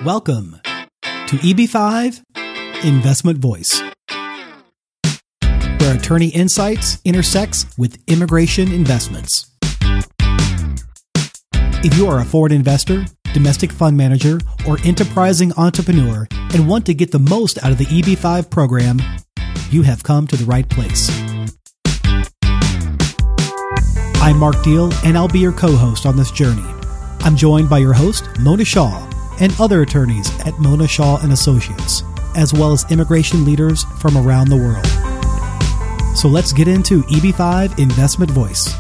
Welcome to EB5 Investment Voice, where attorney insights intersects with immigration investments. If you are a foreign investor, domestic fund manager, or enterprising entrepreneur and want to get the most out of the EB5 program, you have come to the right place. I'm Mark Deal, and I'll be your co-host on this journey. I'm joined by your host, Mona Shah, and other attorneys at Mona Shah Associates, as well as immigration leaders from around the world. So let's get into EB5 Investment Voice.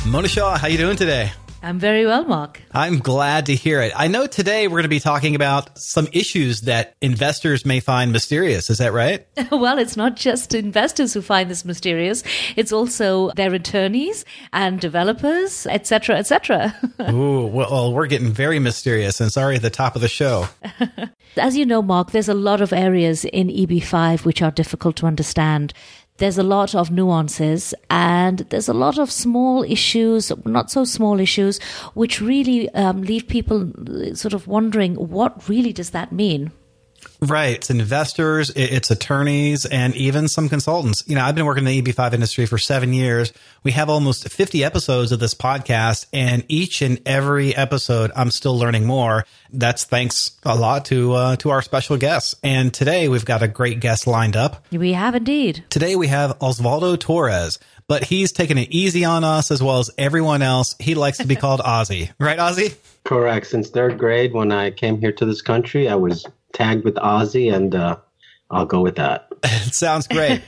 Mona Shah, how you doing today? I'm very well, Mark. I'm glad to hear it. I know today we're going to be talking about some issues that investors may find mysterious. Is that right? Well, it's not just investors who find this mysterious. It's also their attorneys and developers, etc., etc. Ooh, well, we're getting very mysterious, and it's already at the top of the show. As you know, Mark, there's a lot of areas in EB5 which are difficult to understand. There's a lot of nuances and there's a lot of small issues, not so small issues, which really leave people sort of wondering, what really does that mean? Right. It's investors, it's attorneys, and even some consultants. You know, I've been working in the EB5 industry for 7 years. We have almost 50 episodes of this podcast, and each and every episode, I'm still learning more. That's thanks a lot to our special guests. And today we've got a great guest lined up. We have indeed. Today we have Osvaldo Torres, but he's taking it easy on us as well as everyone else. He likes to be called Ozzie. Right, Ozzie? Correct. Since third grade, when I came here to this country, I was tagged with Ozzie, and I'll go with that. Sounds great.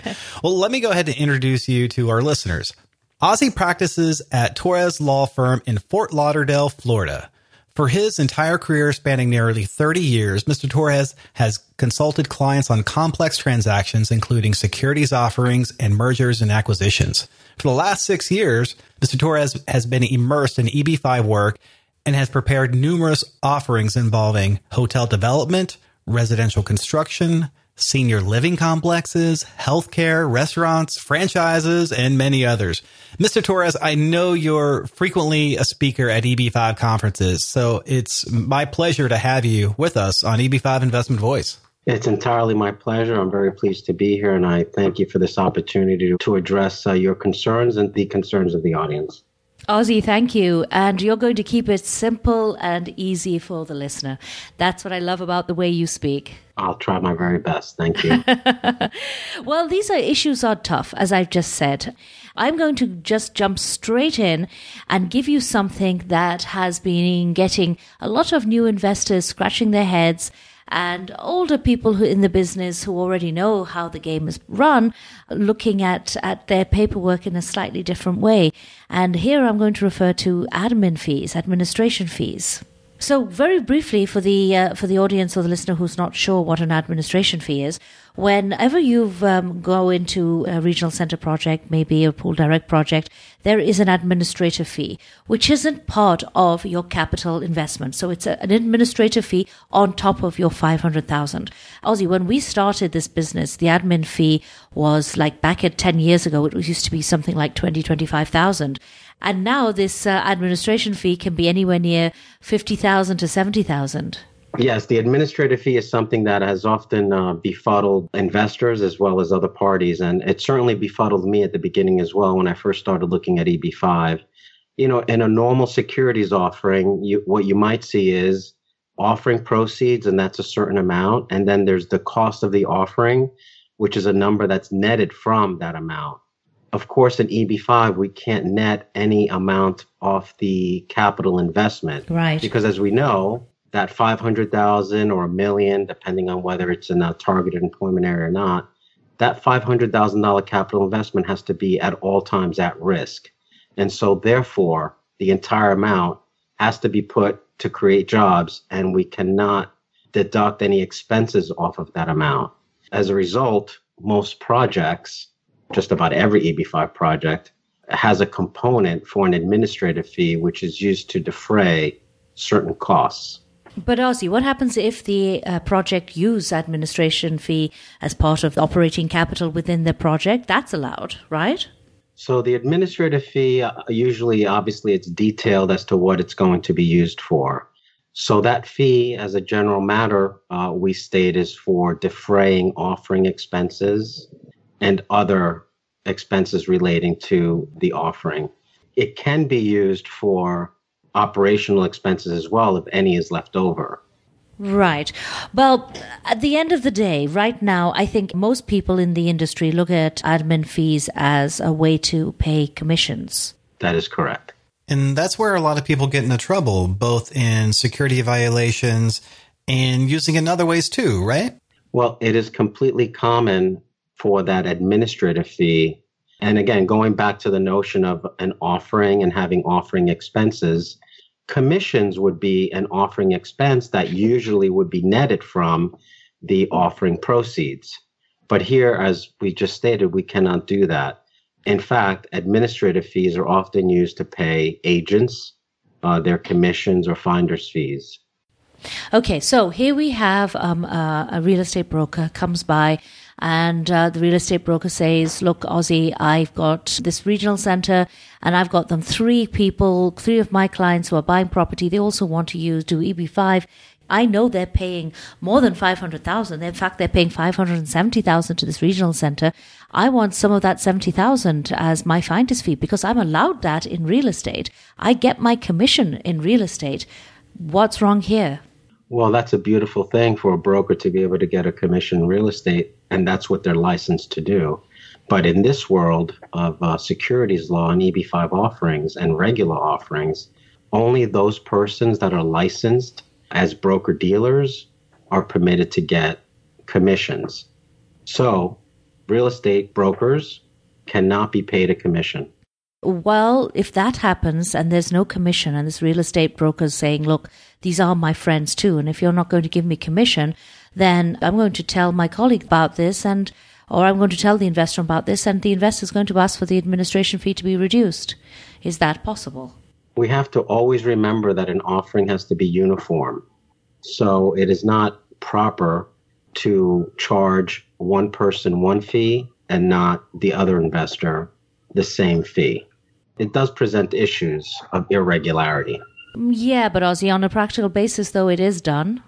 Well, let me go ahead and introduce you to our listeners. Ozzie practices at Torres Law Firm in Fort Lauderdale, Florida. For his entire career spanning nearly 30 years, Mr. Torres has consulted clients on complex transactions, including securities offerings and mergers and acquisitions. For the last 6 years, Mr. Torres has been immersed in EB5 work and has prepared numerous offerings involving hotel development, residential construction, senior living complexes, healthcare, restaurants, franchises, and many others. Mr. Torres, I know you're frequently a speaker at EB5 conferences, so it's my pleasure to have you with us on EB5 Investment Voice. It's entirely my pleasure. I'm very pleased to be here, and I thank you for this opportunity to address your concerns and the concerns of the audience. Ozzie, thank you. And you're going to keep it simple and easy for the listener. That's what I love about the way you speak. I'll try my very best. Thank you. Well, these issues are tough, as I've just said. I'm going to just jump straight in and give you something that has been getting a lot of new investors scratching their heads, and older people who in the business who already know how the game is run, looking at their paperwork in a slightly different way. And here I'm going to refer to admin fees, administration fees. So very briefly for the audience or the listener who's not sure what an administration fee is, whenever you go into a regional center project, maybe a pool direct project, there is an administrative fee, which isn't part of your capital investment. So it's an administrative fee on top of your $500,000. Ozzie, when we started this business, the admin fee was like back at 10 years ago, it used to be something like $25,000. And now this administration fee can be anywhere near $50,000 to $70,000. Yes, the administrative fee is something that has often befuddled investors as well as other parties. And it certainly befuddled me at the beginning as well when I first started looking at EB5. You know, in a normal securities offering, what you might see is offering proceeds, and that's a certain amount. And then there's the cost of the offering, which is a number that's netted from that amount. Of course, in EB5, we can't net any amount off the capital investment. Right. Because as we know, that $500,000 or $1 million, depending on whether it's in a targeted employment area or not, that $500,000 capital investment has to be at all times at risk. And so therefore, the entire amount has to be put to create jobs, and we cannot deduct any expenses off of that amount. As a result, most projects, just about every EB5 project, has a component for an administrative fee, which is used to defray certain costs. But Ozzie, what happens if the project use administration fee as part of the operating capital within the project? That's allowed, right? So the administrative fee, usually, obviously, it's detailed as to what it's going to be used for. So that fee, as a general matter, we state is for defraying offering expenses and other expenses relating to the offering. It can be used for operational expenses as well if any is left over. Right. Well, at the end of the day, right now, I think most people in the industry look at admin fees as a way to pay commissions. That is correct. And that's where a lot of people get into trouble, both in security violations and using it in other ways too, right? Well, it is completely common for that administrative fee. And again, going back to the notion of an offering and having offering expenses, commissions would be an offering expense that usually would be netted from the offering proceeds. But here, as we just stated, we cannot do that. In fact, administrative fees are often used to pay agents, their commissions or finder's fees. Okay, so here we have a real estate broker comes by and the real estate broker says, look, Ozzie, I've got this regional center and I've got them three of my clients who are buying property. They also want to do EB5. I know they're paying more than $500,000. In fact, they're paying $570,000 to this regional center. I want some of that $70,000 as my finder's fee because I'm allowed that in real estate. I get my commission in real estate. What's wrong here? Well, that's a beautiful thing for a broker to be able to get a commission in real estate, and that's what they're licensed to do. But in this world of securities law and EB5 offerings and regular offerings, only those persons that are licensed as broker-dealers are permitted to get commissions. So real estate brokers cannot be paid a commission. Well, if that happens and there's no commission and this real estate broker is saying, look, these are my friends too, and if you're not going to give me commission, then I'm going to tell my colleague about this or I'm going to tell the investor about this, and the investor is going to ask for the administration fee to be reduced. Is that possible? We have to always remember that an offering has to be uniform. So it is not proper to charge one person one fee and not the other investor the same fee. It does present issues of irregularity. Yeah, but Ozzie, on a practical basis, though, it is done.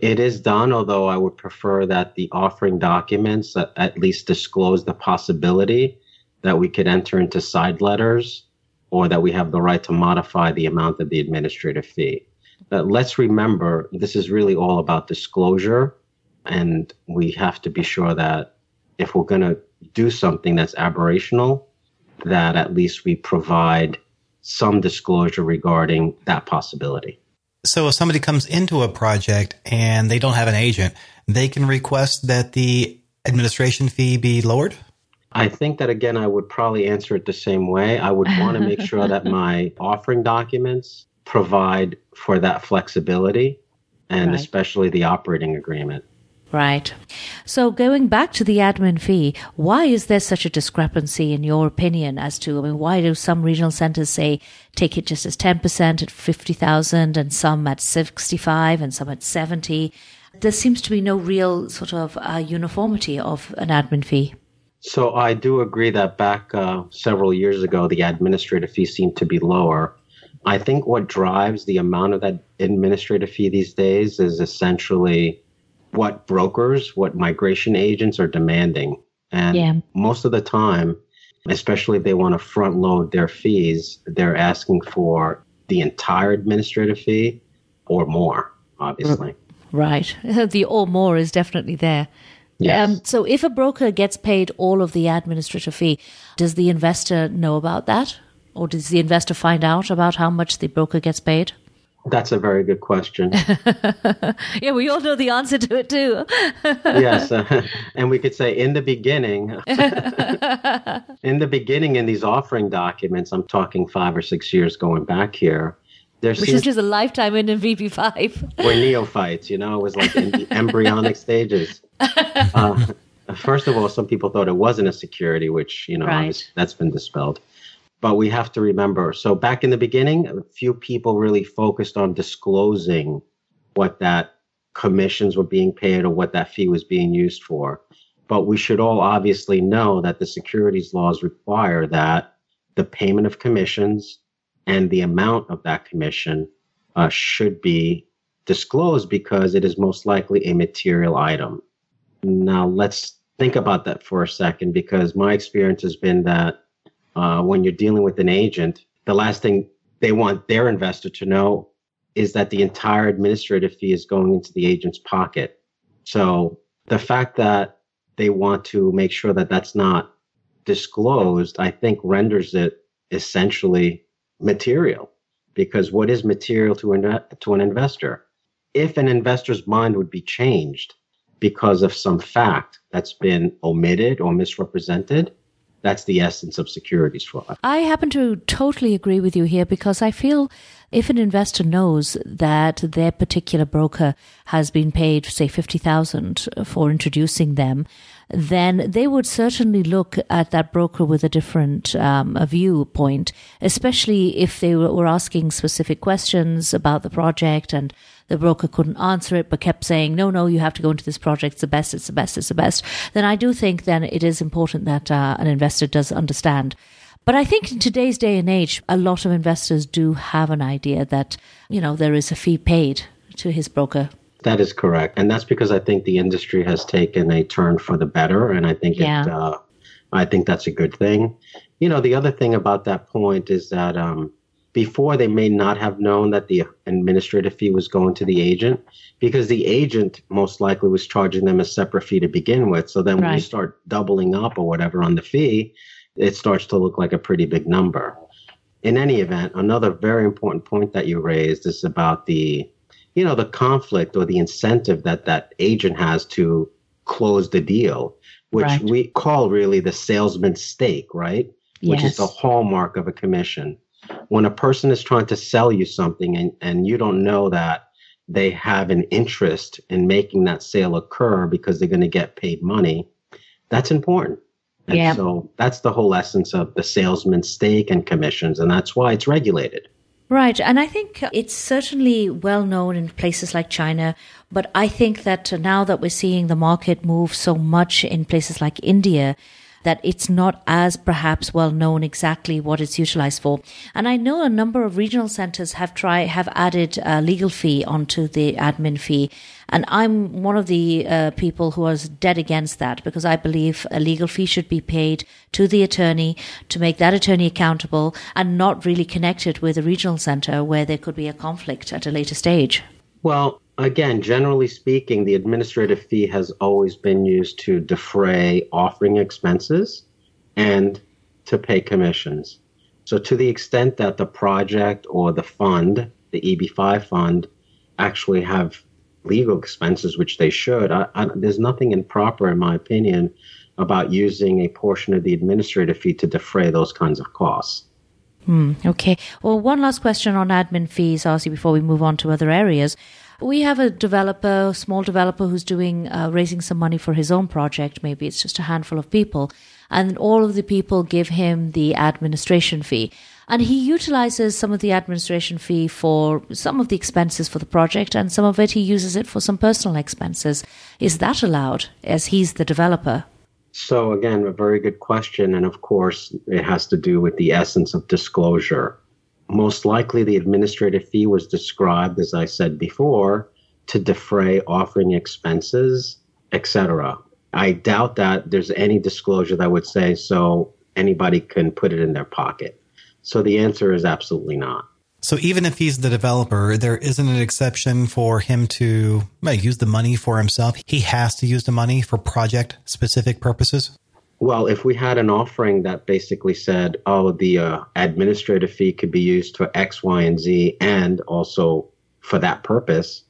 It is done, although I would prefer that the offering documents at least disclose the possibility that we could enter into side letters or that we have the right to modify the amount of the administrative fee. Let's remember, this is really all about disclosure, and we have to be sure that if we're going to do something that's aberrational, that at least we provide some disclosure regarding that possibility. So if somebody comes into a project and they don't have an agent, they can request that the administration fee be lowered? I think that, again, I would probably answer it the same way. I would want to make sure that my offering documents provide for that flexibility, and right. Especially the operating agreement. Right. So going back to the admin fee, why is there such a discrepancy in your opinion as to, why do some regional centers say take it just as 10% at 50,000 and some at 65 and some at 70? There seems to be no real sort of uniformity of an admin fee. So I do agree that back several years ago, the administrative fee seemed to be lower. I think what drives the amount of that administrative fee these days is essentially what migration agents are demanding. And most of the time, especially if they want to front load their fees, they're asking for the entire administrative fee or more, obviously. Right. The or more is definitely there. Yes. So if a broker gets paid all of the administrative fee, does the investor know about that? Or does the investor find out about how much the broker gets paid? That's a very good question. Yeah, we all know the answer to it too. Yes. And we could say in the beginning, in these offering documents, I'm talking 5 or 6 years going back here. Which is just a lifetime in EB5. We're neophytes, it was like in the embryonic stages. First of all, some people thought it wasn't a security, which, right. That's been dispelled. But we have to remember, so back in the beginning, a few people really focused on disclosing what that commissions were being paid or what that fee was being used for. But we should all obviously know that the securities laws require that the payment of commissions and the amount of that commission should be disclosed because it is most likely a material item. Now, let's think about that for a second, because my experience has been that when you're dealing with an agent, the last thing they want their investor to know is that the entire administrative fee is going into the agent's pocket. So the fact that they want to make sure that that's not disclosed, I think renders it essentially material. Because what is material to an investor? If an investor's mind would be changed because of some fact that's been omitted or misrepresented, that's the essence of securities fraud. I happen to totally agree with you here, because I feel if an investor knows that their particular broker has been paid, say, $50,000 for introducing them, then they would certainly look at that broker with a different viewpoint, especially if they were asking specific questions about the project and the broker couldn't answer it but kept saying, no, you have to go into this project, it's the best, it's the best, it's the best. Then I do think then it is important that an investor does understand. But I think in today's day and age, a lot of investors do have an idea that, there is a fee paid to his broker. That is correct. And that's because I think the industry has taken a turn for the better. And I think I think that's a good thing. The other thing about that point is that before, they may not have known that the administrative fee was going to the agent, because the agent most likely was charging them a separate fee to begin with. So then when you start doubling up or whatever on the fee, it starts to look like a pretty big number. In any event, another very important point that you raised is about the conflict or the incentive that agent has to close the deal, which we call really the salesman's stake, right? Which is the hallmark of a commission. When a person is trying to sell you something and you don't know that they have an interest in making that sale occur because they're going to get paid money, that's important. And so that's the whole essence of the salesman's stake and commissions, and that's why it's regulated. Right. And I think it's certainly well known in places like China, but I think that now that we're seeing the market move so much in places like India, that it's not as perhaps well known exactly what it's utilized for. And I know a number of regional centers have added a legal fee onto the admin fee. And I'm one of the people who was dead against that, because I believe a legal fee should be paid to the attorney to make that attorney accountable and not really connected with a regional center where there could be a conflict at a later stage. Well, again, generally speaking, the administrative fee has always been used to defray offering expenses and to pay commissions. So to the extent that the project or the fund, the EB5 fund, actually have legal expenses, which they should, there's nothing improper, in my opinion, about using a portion of the administrative fee to defray those kinds of costs. Okay. Well, one last question on admin fees, Ozzie, before we move on to other areas. We have a small developer who's raising some money for his own project. Maybe it's just a handful of people. And all of the people give him the administration fee. And he utilizes some of the administration fee for some of the expenses for the project, and some of it he uses it for some personal expenses. Is that allowed, as he's the developer? So again, a very good question. And of course, it has to do with the essence of disclosure. Most likely, the administrative fee was described, as I said before, to defray offering expenses, etc. I doubt that there's any disclosure that would say so anybody can put it in their pocket. So the answer is absolutely not. So even if he's the developer, there isn't an exception for him to use the money for himself. He has to use the money for project-specific purposes? Well, if we had an offering that basically said, the administrative fee could be used for X, Y, and Z, and also for that purpose,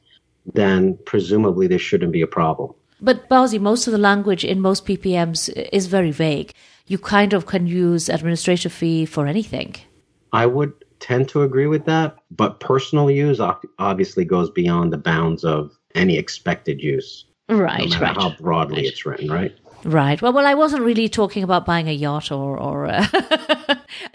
then presumably there shouldn't be a problem. But Ozzie, most of the language in most PPMs is very vague. You kind of can use administrative fee for anything. I would tend to agree with that, but personal use obviously goes beyond the bounds of any expected use. Right, no matter how broadly it's written, right? Right. Well, I wasn't really talking about buying a yacht or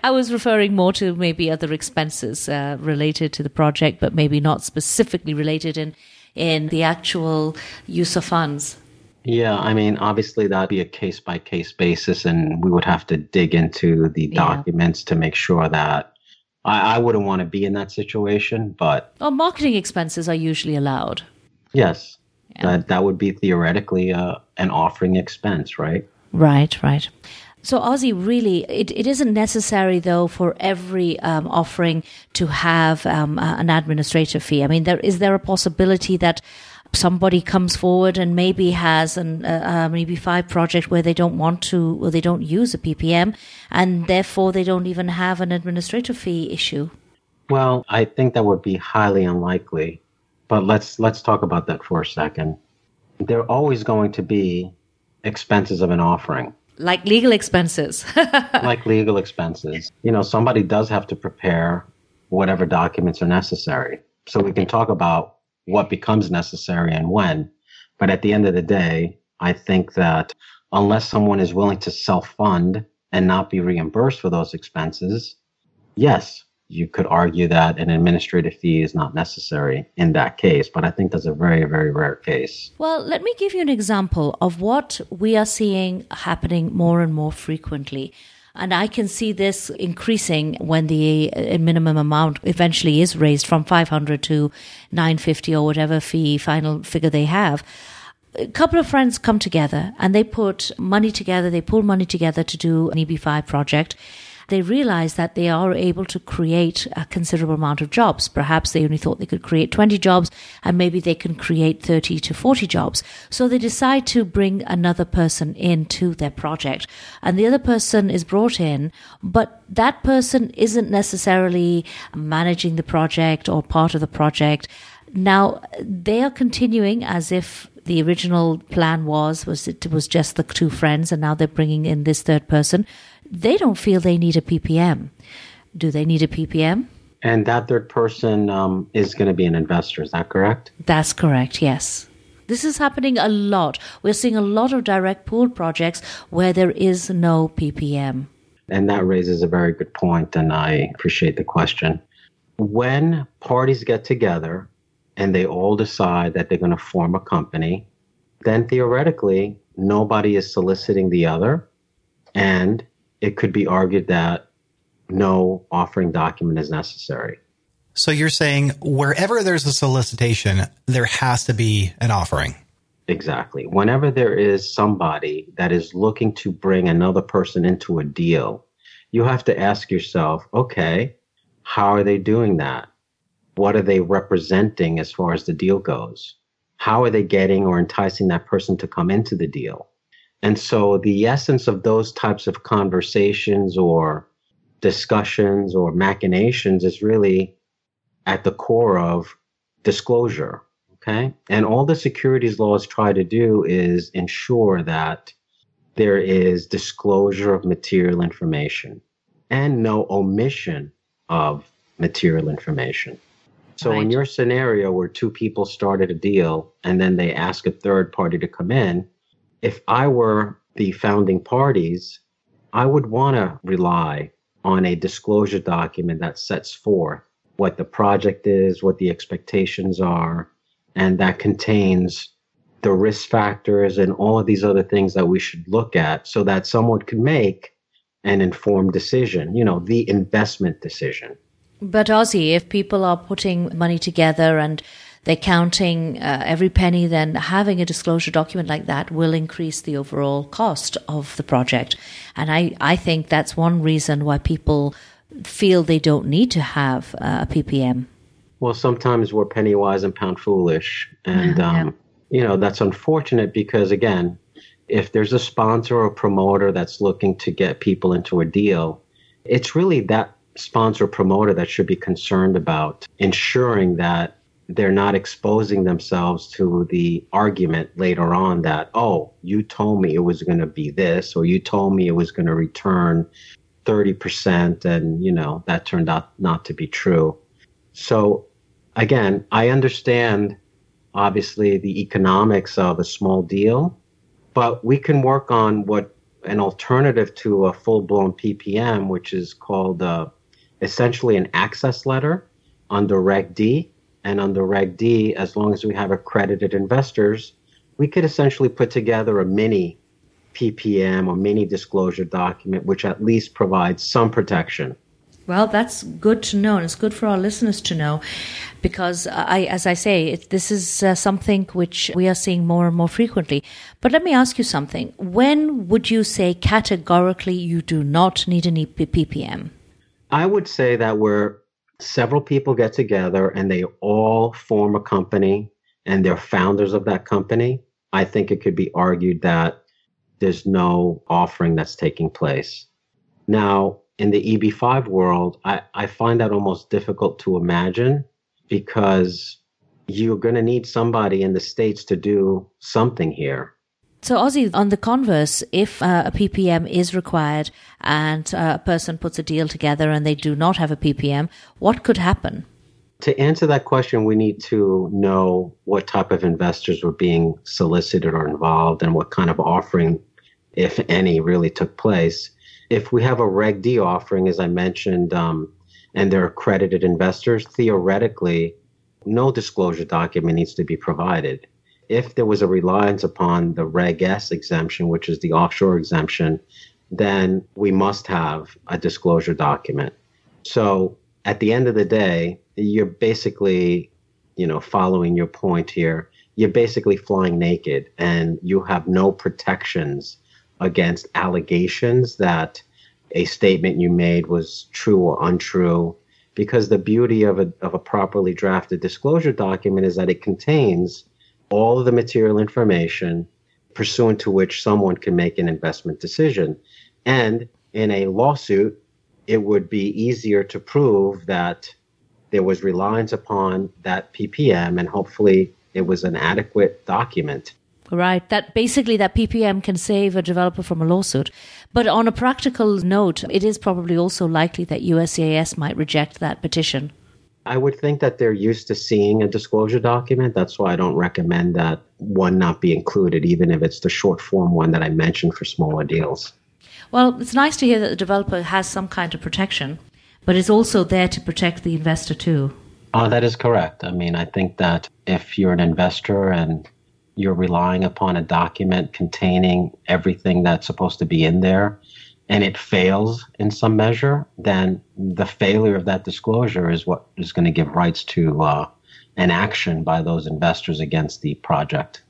I was referring more to maybe other expenses related to the project, but maybe not specifically related in the actual use of funds. Yeah, I mean, obviously that'd be a case-by-case basis, and we would have to dig into the documents to make sure that I wouldn't want to be in that situation, but... Well, marketing expenses are usually allowed. Yes, that would be theoretically an offering expense, right? Right. So, Ozzie, really, it isn't necessary, though, for every offering to have an administrative fee. I mean, is there a possibility that somebody comes forward and maybe has an EB5 project where they don't want to, or they don't use a PPM, and therefore they don't even have an administrative fee issue? Well, I think that would be highly unlikely. But let's talk about that for a second. There are always going to be expenses of an offering. Like legal expenses. Like legal expenses. Somebody does have to prepare whatever documents are necessary. So we can talk about what becomes necessary and when. But at the end of the day, I think that unless someone is willing to self-fund and not be reimbursed for those expenses, yes, you could argue that an administrative fee is not necessary in that case, but I think that's a very, very rare case. Well, let me give you an example of what we are seeing happening more and more frequently. And I can see this increasing when the minimum amount eventually is raised from 500 to 950 or whatever final figure they have. A couple of friends come together and they put money together, they pull money together to do an EB5 project. They realize that they are able to create a considerable amount of jobs. Perhaps they only thought they could create 20 jobs, and maybe they can create 30 to 40 jobs. So they decide to bring another person into their project. And the other person is brought in, but that person isn't necessarily managing the project or part of the project. Now, they are continuing as if the original plan was it was just the two friends, and now they're bringing in this third person. They don't feel they need a PPM. Do they need a PPM? And that third person is going to be an investor. Is that correct? That's correct, yes. This is happening a lot. We're seeing a lot of direct pool projects where there is no PPM. And that raises a very good point, and I appreciate the question. When parties get together and they all decide that they're going to form a company, then theoretically, nobody is soliciting the other, and it could be argued that no offering document is necessary. So you're saying wherever there's a solicitation, there has to be an offering. Exactly. Whenever there is somebody that is looking to bring another person into a deal, you have to ask yourself, okay, how are they doing that? What are they representing as far as the deal goes? How are they getting or enticing that person to come into the deal? And so the essence of those types of conversations or discussions or machinations is really at the core of disclosure, okay? And all the securities laws try to do is ensure that there is disclosure of material information and no omission of material information. So Right. in your scenario where two people started a deal and then they ask a third party to come in, if I were the founding parties, I would want to rely on a disclosure document that sets forth what the project is, what the expectations are, and that contains the risk factors and all of these other things that we should look at so that someone can make an informed decision, the investment decision. But Ozzie, if people are putting money together and they're counting every penny, then having a disclosure document like that will increase the overall cost of the project. And I think that's one reason why people feel they don't need to have a PPM. Well, sometimes we're penny wise and pound foolish. And, that's unfortunate because, again, if there's a sponsor or promoter that's looking to get people into a deal, it's really that sponsor or promoter that should be concerned about ensuring that they're not exposing themselves to the argument later on that, oh, you told me it was going to be this, or you told me it was going to return 30%, and, that turned out not to be true. So, again, I understand, obviously, the economics of a small deal, but we can work on what an alternative to a full-blown PPM, which is called essentially an access letter under Reg D. And under Reg D, as long as we have accredited investors, we could essentially put together a mini PPM or mini disclosure document, which at least provides some protection Well, that's good to know, and it's good for our listeners to know, because as I say, this is something which we are seeing more and more frequently. But let me ask you something. When would you say categorically you do not need an PPM? I would say that where several people get together and they all form a company and they're founders of that company, I think it could be argued that there's no offering that's taking place. Now, in the EB5 world, I find that almost difficult to imagine, because you're going to need somebody in the States to do something here. So, Ozzie, on the converse, if a PPM is required and a person puts a deal together and they do not have a PPM, what could happen? To answer that question, we need to know what type of investors were being solicited or involved and what kind of offering, if any, really took place. If we have a Reg D offering, as I mentioned, and they're accredited investors, theoretically, no disclosure document needs to be provided. If there was a reliance upon the Reg S exemption, which is the offshore exemption, then we must have a disclosure document. So at the end of the day, you're basically, following your point here, you're basically flying naked and you have no protections against allegations that a statement you made was true or untrue, because the beauty of a properly drafted disclosure document is that it contains all of the material information pursuant to which someone can make an investment decision. And in a lawsuit, it would be easier to prove that there was reliance upon that PPM, and hopefully it was an adequate document. Right. That PPM can save a developer from a lawsuit. But on a practical note, it is probably also likely that USCIS might reject that petition. I would think that they're used to seeing a disclosure document. That's why I don't recommend that one not be included, even if it's the short form one that I mentioned for smaller deals. Well, it's nice to hear that the developer has some kind of protection, but it's also there to protect the investor too. That is correct. I mean, I think that if you're an investor and you're relying upon a document containing everything that's supposed to be in there, and it fails in some measure, then the failure of that disclosure is what is going to give rights to an action by those investors against the project.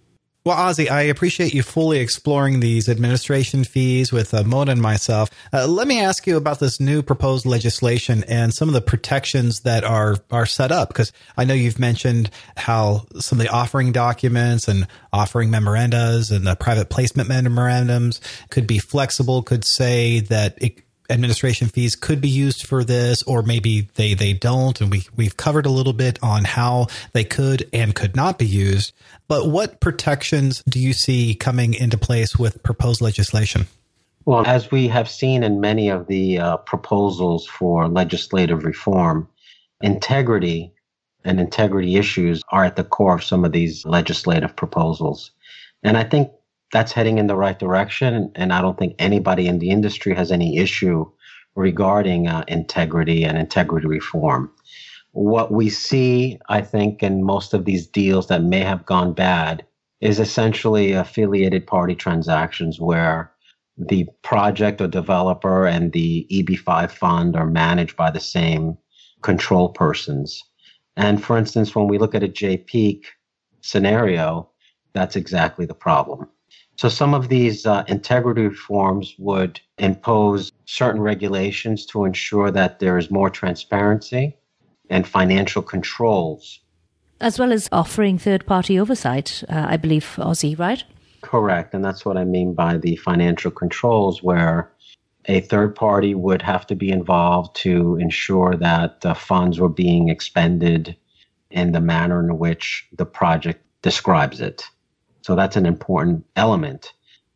Well, Ozzie, I appreciate you fully exploring these administration fees with Mona and myself. Let me ask you about this new proposed legislation and some of the protections that are set up, because I know you've mentioned how some of the offering documents and offering memorandas and the private placement memorandums could be flexible, could say that administration fees could be used for this, or maybe they don't. And we've covered a little bit on how they could and could not be used. But what protections do you see coming into place with proposed legislation? Well, as we have seen in many of the proposals for legislative reform, integrity and integrity issues are at the core of some of these legislative proposals. And I think that's heading in the right direction, and I don't think anybody in the industry has any issue regarding integrity and integrity reform. What we see, I think, in most of these deals that may have gone bad is essentially affiliated party transactions where the project or developer and the EB5 fund are managed by the same control persons. And for instance, when we look at a JPEAK scenario, that's exactly the problem. So some of these integrity reforms would impose certain regulations to ensure that there is more transparency and financial controls. As well as offering third-party oversight, I believe, Ozzie, right? Correct. And that's what I mean by the financial controls, where a third party would have to be involved to ensure that the funds were being expended in the manner in which the project describes it. So that's an important element.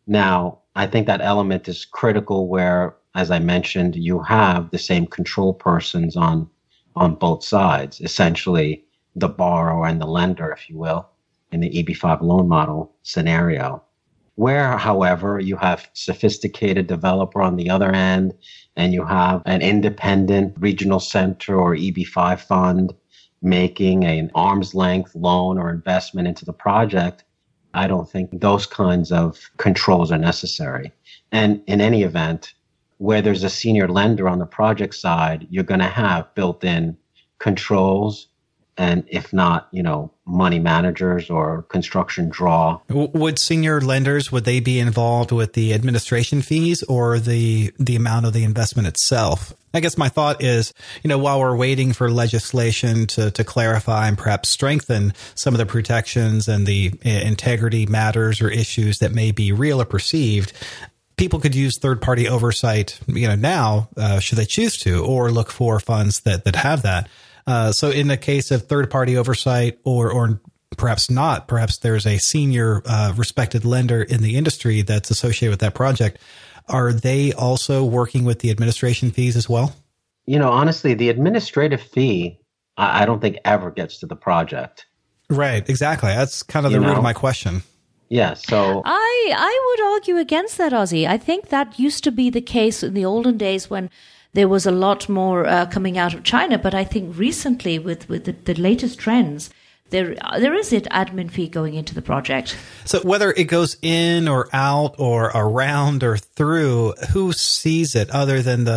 Now, I think that element is critical where, as I mentioned, you have the same control persons on both sides, essentially the borrower and the lender, if you will, in the EB5 loan model scenario. Where, however, you have sophisticated developer on the other end, and you have an independent regional center or EB5 fund making an arm's length loan or investment into the project, I don't think those kinds of controls are necessary. And in any event, where there's a senior lender on the project side, you're going to have built-in controls, and if not, money managers or construction draw. Would senior lenders, would they be involved with the administration fees or the amount of the investment itself? I guess my thought is, while we're waiting for legislation to clarify and perhaps strengthen some of the protections and the integrity matters or issues that may be real or perceived, people could use third-party oversight, now, should they choose to, or look for funds that have that. So in the case of third-party oversight or perhaps not, perhaps there's a senior respected lender in the industry that's associated with that project. Are they also working with the administration fees as well? Honestly, the administrative fee, I don't think ever gets to the project. Right, exactly. That's kind of the root of my question. Yeah, so I would argue against that, Ozzie. I think that used to be the case in the olden days when there was a lot more coming out of China, but I think recently with the latest trends, there is an admin fee going into the project. So whether it goes in or out or around or through, who sees it other than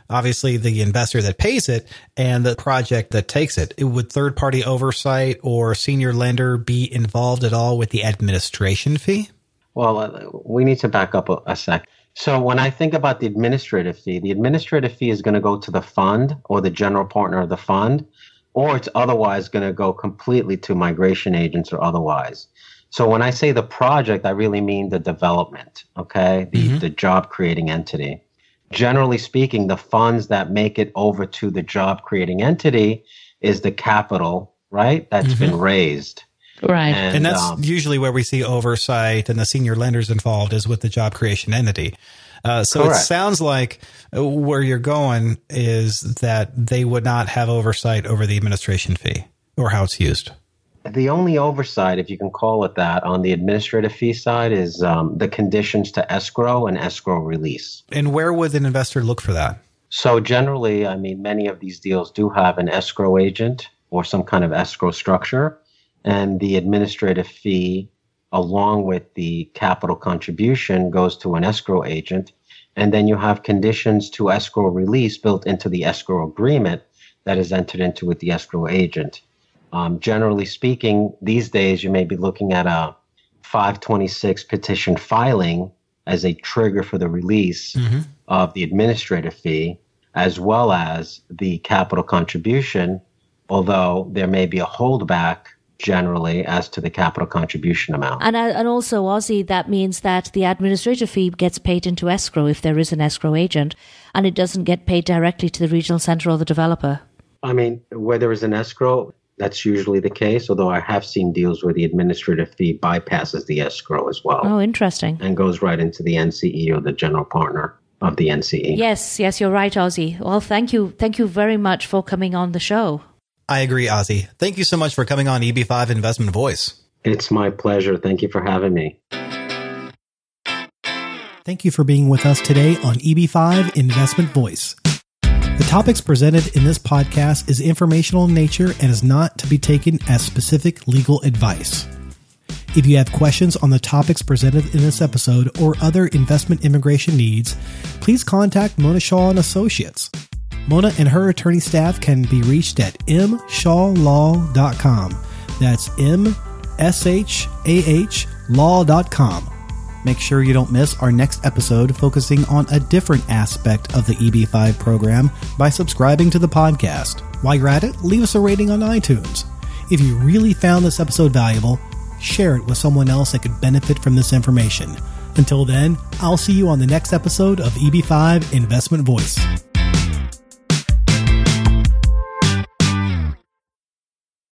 obviously the investor that pays it and the project that takes it? Would third-party oversight or senior lender be involved at all with the administration fee? Well, we need to back up a sec. So when I think about the administrative fee is going to go to the fund or the general partner of the fund, or it's otherwise going to go completely to migration agents or otherwise. So when I say the project, I really mean the development, okay? The job creating entity. Generally speaking, the funds that make it over to the job creating entity is the capital, right? That's been raised. Right. And that's usually where we see oversight and the senior lenders involved is with the job creation entity. So correct. It sounds like where you're going is that they would not have oversight over the administration fee or how it's used. The only oversight, if you can call it that, on the administrative fee side is the conditions to escrow and escrow release. And where would an investor look for that? So generally, many of these deals do have an escrow agent or some kind of escrow structure. And the administrative fee, along with the capital contribution, goes to an escrow agent. And then you have conditions to escrow release built into the escrow agreement that is entered into with the escrow agent. Generally speaking, these days you may be looking at a 526 petition filing as a trigger for the release of the administrative fee, as well as the capital contribution, although there may be a holdback generally as to the capital contribution amount. And also, Ozzie, that means that the administrative fee gets paid into escrow if there is an escrow agent, and it doesn't get paid directly to the regional center or the developer. Where there is an escrow, that's usually the case, although I have seen deals where the administrative fee bypasses the escrow as well. Oh, interesting. And goes right into the NCE or the general partner of the NCE. Yes, you're right, Ozzie. Well, thank you very much for coming on the show. I agree, Ozzie. Thank you so much for coming on EB5 Investment Voice. It's my pleasure. Thank you for having me. Thank you for being with us today on EB5 Investment Voice. The topics presented in this podcast is informational in nature and is not to be taken as specific legal advice. If you have questions on the topics presented in this episode or other investment immigration needs, please contact Mona Shah Associates. Mona and her attorney staff can be reached at mshawlaw.com. That's mshawlaw.com. Make sure you don't miss our next episode focusing on a different aspect of the EB5 program by subscribing to the podcast. While you're at it, leave us a rating on iTunes. If you really found this episode valuable, share it with someone else that could benefit from this information. Until then, I'll see you on the next episode of EB5 Investment Voice.